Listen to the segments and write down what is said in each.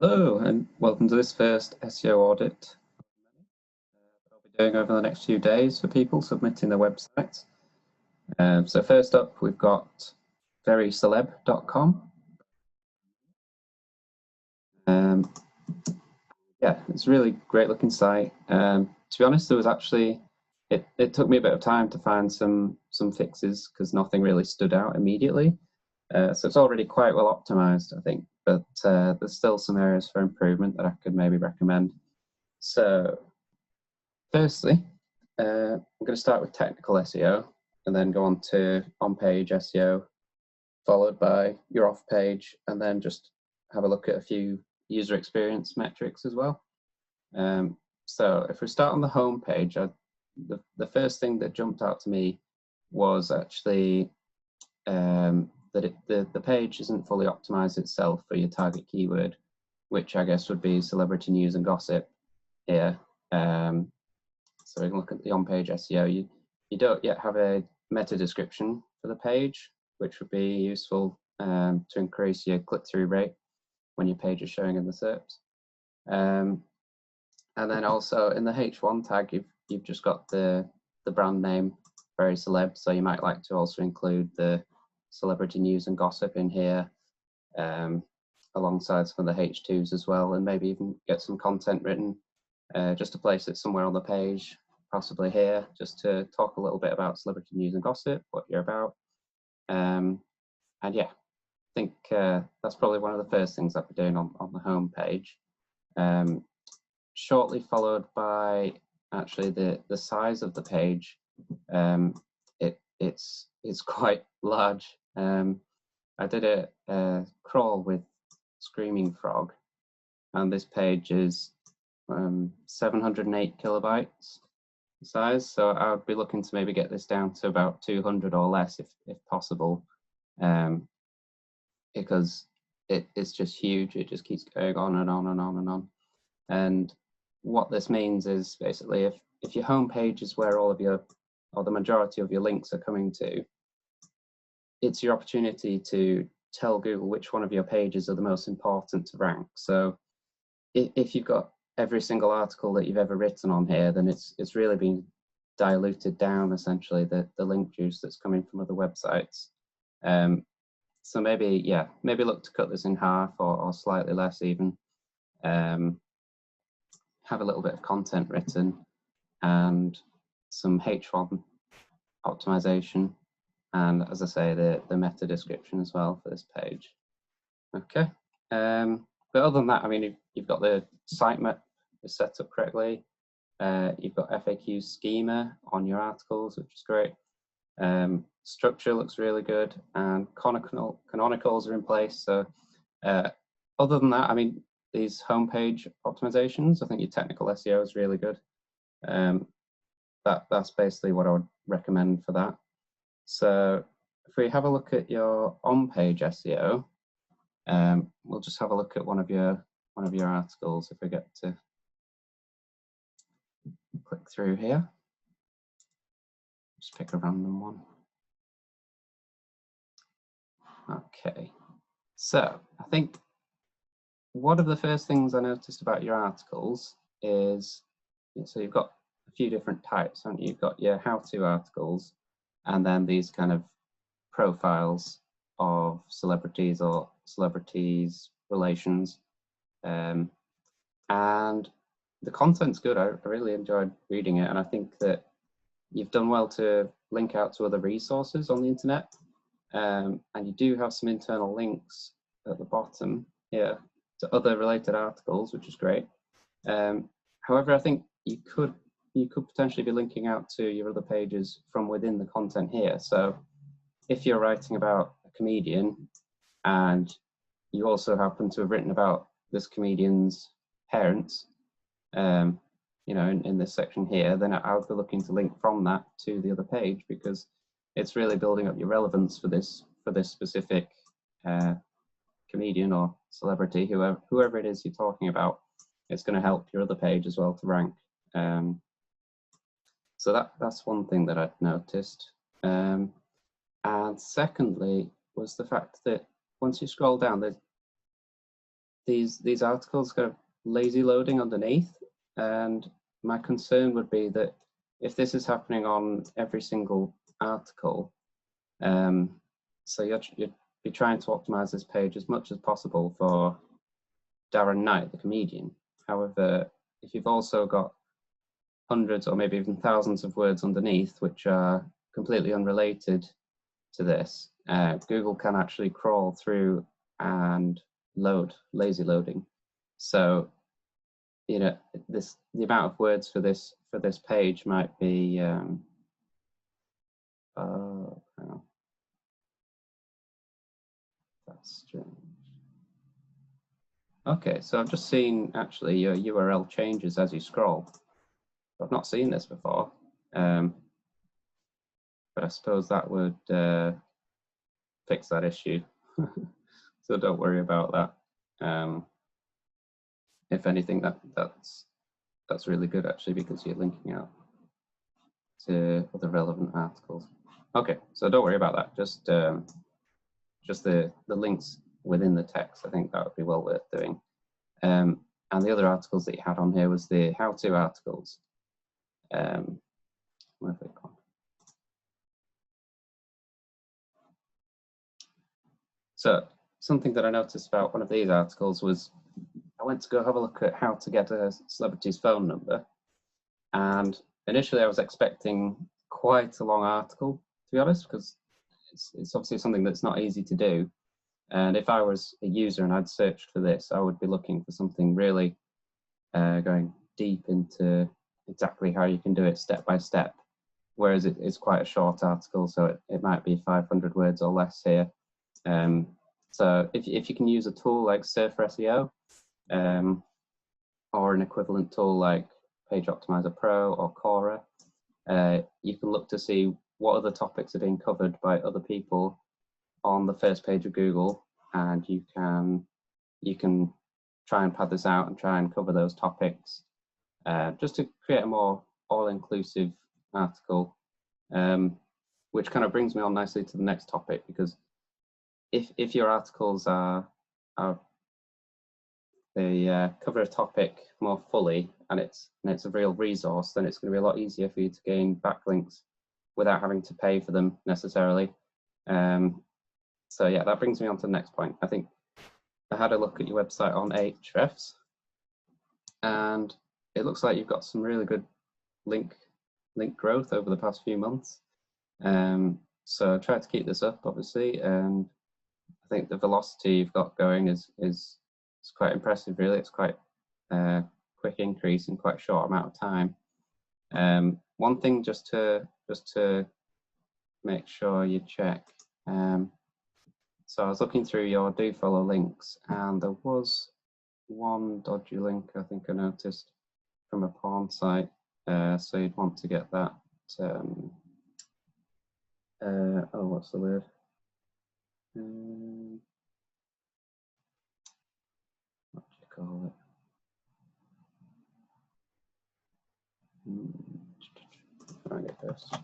Hello and welcome to this first SEO audit that I'll be doing over the next few days for people submitting their websites. So first up, we've got veryceleb.com. Yeah, it's a really great looking site. To be honest, there was actually it took me a bit of time to find some fixes because nothing really stood out immediately. So it's already quite well optimized, I think, but there's still some areas for improvement that I could maybe recommend. So firstly, I'm going to start with technical SEO and then go on to on-page SEO, followed by your off-page, and then just have a look at a few user experience metrics as well. So if we start on the home page, the first thing that jumped out to me was actually that the page isn't fully optimized itself for your target keyword, which I guess would be celebrity news and gossip here. So we can look at the on-page SEO. You don't yet have a meta description for the page, which would be useful to increase your click-through rate when your page is showing in the SERPs. And then also in the H1 tag, you've just got the brand name, Very Celeb, so you might like to also include the celebrity news and gossip in here, alongside some of the H2s as well, and maybe even get some content written just to place it somewhere on the page, possibly here, just to talk a little bit about celebrity news and gossip, what you're about. And yeah, I think that's probably one of the first things I'll be doing on the home page. Shortly followed by actually the size of the page. It's quite large. I did a crawl with Screaming Frog, and this page is 708 kilobytes size, so I would be looking to maybe get this down to about 200 or less if possible, because it's just huge. It just keeps going on and on and on and on. And what this means is basically if your home page is where all of your, or the majority of your links are coming to, it's your opportunity to tell Google which one of your pages are the most important to rank. So if you've got every single article that you've ever written on here, then it's really been diluted down, essentially, the link juice that's coming from other websites. So maybe look to cut this in half or slightly less even. Have a little bit of content written and some H1 optimization, and as I say, the meta description as well for this page. Okay, but other than that, I mean, you've got the sitemap is set up correctly. You've got FAQ schema on your articles, which is great. Structure looks really good, and canonicals are in place. So other than that, I mean, these homepage optimizations, I think your technical SEO is really good. That's basically what I would recommend for that. So if we have a look at your on-page SEO, we'll just have a look at one of your articles if we get to click through here. Just pick a random one. Okay, so I think one of the first things I noticed about your articles is, so you've got a few different types, haven't you? You've got your how-to articles, and then these kind of profiles of celebrities or celebrities' relations. And the content's good. I really enjoyed reading it, and I think that you've done well to link out to other resources on the internet. And you do have some internal links at the bottom here to other related articles, which is great. However, I think you could potentially be linking out to your other pages from within the content here. So if you're writing about a comedian and you also happen to have written about this comedian's parents, you know, in this section here, then I would be looking to link from that to the other page, because it's really building up your relevance for this specific comedian or celebrity, whoever it is you're talking about. It's going to help your other page as well to rank. So that's one thing that I'd noticed. And secondly was the fact that once you scroll down, these articles got lazy loading underneath, and my concern would be that if this is happening on every single article, so you'd be trying to optimize this page as much as possible for Darren Knight, the comedian. However, if you've also got hundreds or maybe even thousands of words underneath which are completely unrelated to this, Google can actually crawl through and load, lazy loading. So, you know, the amount of words for this page might be hang on. That's strange. Okay, so I've just seen actually your URL changes as you scroll. I've not seen this before, but I suppose that would fix that issue. So don't worry about that. If anything, that's really good actually, because you're linking out to other relevant articles. Okay, so don't worry about that. Just the links within the text. I think that would be well worth doing. And the other articles that you had on here was the how-to articles. Where have they gone? So something that I noticed about one of these articles was I went to go have a look at how to get a celebrity's phone number, and initially I was expecting quite a long article, to be honest, because it's obviously something that's not easy to do. And if I was a user and I'd searched for this, I would be looking for something really going deep into exactly how you can do it step by step. Whereas it's quite a short article, so it might be 500 words or less here. So if you can use a tool like Surfer SEO, or an equivalent tool like Page Optimizer Pro or Cora, you can look to see what other topics are being covered by other people on the first page of Google, and you can try and pad this out and try and cover those topics, just to create a more all-inclusive article, which kind of brings me on nicely to the next topic, because if your articles they cover a topic more fully and it's a real resource, then it's going to be a lot easier for you to gain backlinks without having to pay for them necessarily. So yeah, that brings me on to the next point. I think I had a look at your website on Ahrefs, and it looks like you've got some really good link growth over the past few months. So try to keep this up, obviously, and I think the velocity you've got going is quite impressive, really. It's quite a quick increase in quite a short amount of time. One thing just to make sure you check. So I was looking through your do follow links, and there was one dodgy link I think I noticed from a porn site. So you'd want to get that. Oh, what's the word? What do you call it? Find it first.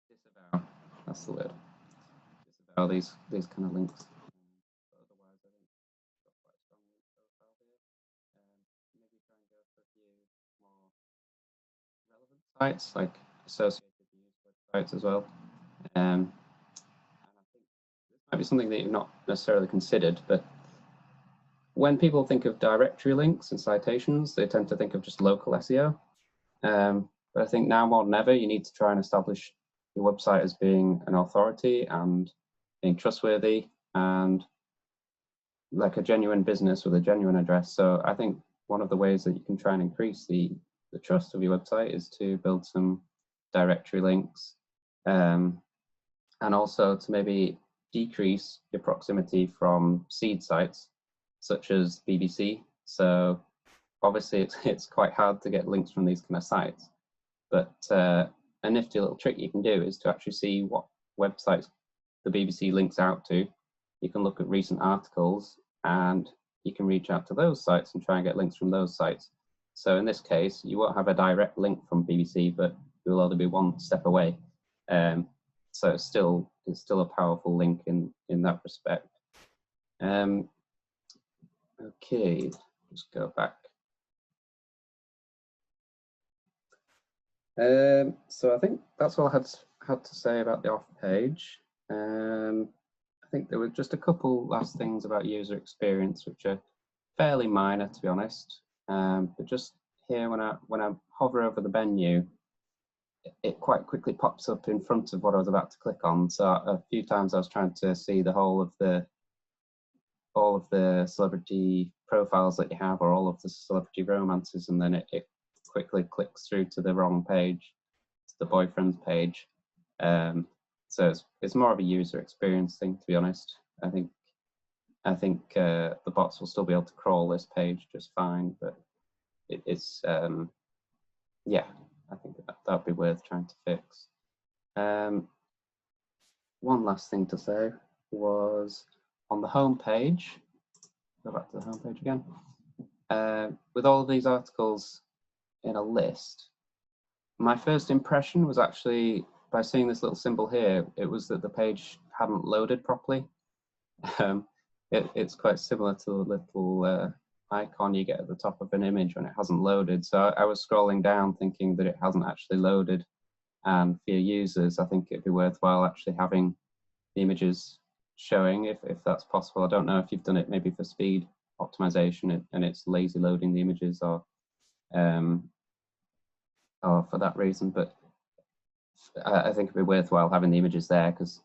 Disavow. That's the word. Disavow these kind of links. Otherwise, I think you've got quite a strong link profile here. Maybe try and go for a few more relevant sites, like associated news websites as well. And I think this might be something that you've not necessarily considered, but when people think of directory links and citations, they tend to think of just local SEO. But I think now more than ever, you need to try and establish your website as being an authority and being trustworthy and like a genuine business with a genuine address. So I think one of the ways that you can try and increase the trust of your website is to build some directory links, and also to maybe decrease your proximity from seed sites such as BBC. So obviously it's quite hard to get links from these kind of sites, but a nifty little trick you can do is to actually see what websites the BBC links out to. You can look at recent articles, and you can reach out to those sites and try and get links from those sites. So in this case, you won't have a direct link from BBC, but you'll only be one step away. So it's still a powerful link in that respect. Okay, just go back. So I think that's all I had to say about the off page. I think there were just a couple last things about user experience, which are fairly minor, to be honest. But just here, when I hover over the menu, it quite quickly pops up in front of what I was about to click on. So a few times I was trying to see the whole of the celebrity profiles that you have, or all of the celebrity romances, and then it quickly clicks through to the wrong page, to the boyfriend's page. So it's more of a user experience thing, to be honest. I think the bots will still be able to crawl this page just fine, but it's yeah, I think that'd be worth trying to fix. One last thing to say was on the home page. Go back to the home page again. With all of these articles in a list, my first impression was actually, by seeing this little symbol here, it was that the page hadn't loaded properly. It's quite similar to the little icon you get at the top of an image when it hasn't loaded. So I was scrolling down thinking that it hasn't actually loaded. And for your users, I think it'd be worthwhile actually having the images showing, if that's possible. I don't know if you've done it maybe for speed optimization and it's lazy loading the images, or for that reason, but I think it'd be worthwhile having the images there, because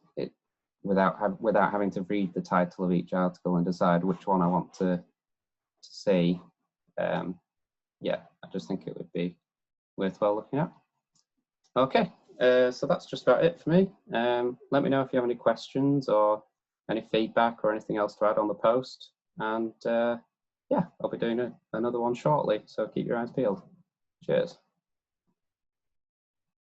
without having to read the title of each article and decide which one I want to see, yeah, I just think it would be worthwhile looking at. Okay, so that's just about it for me. Let me know if you have any questions or any feedback or anything else to add on the post, and yeah, I'll be doing another one shortly, so keep your eyes peeled. Cheers.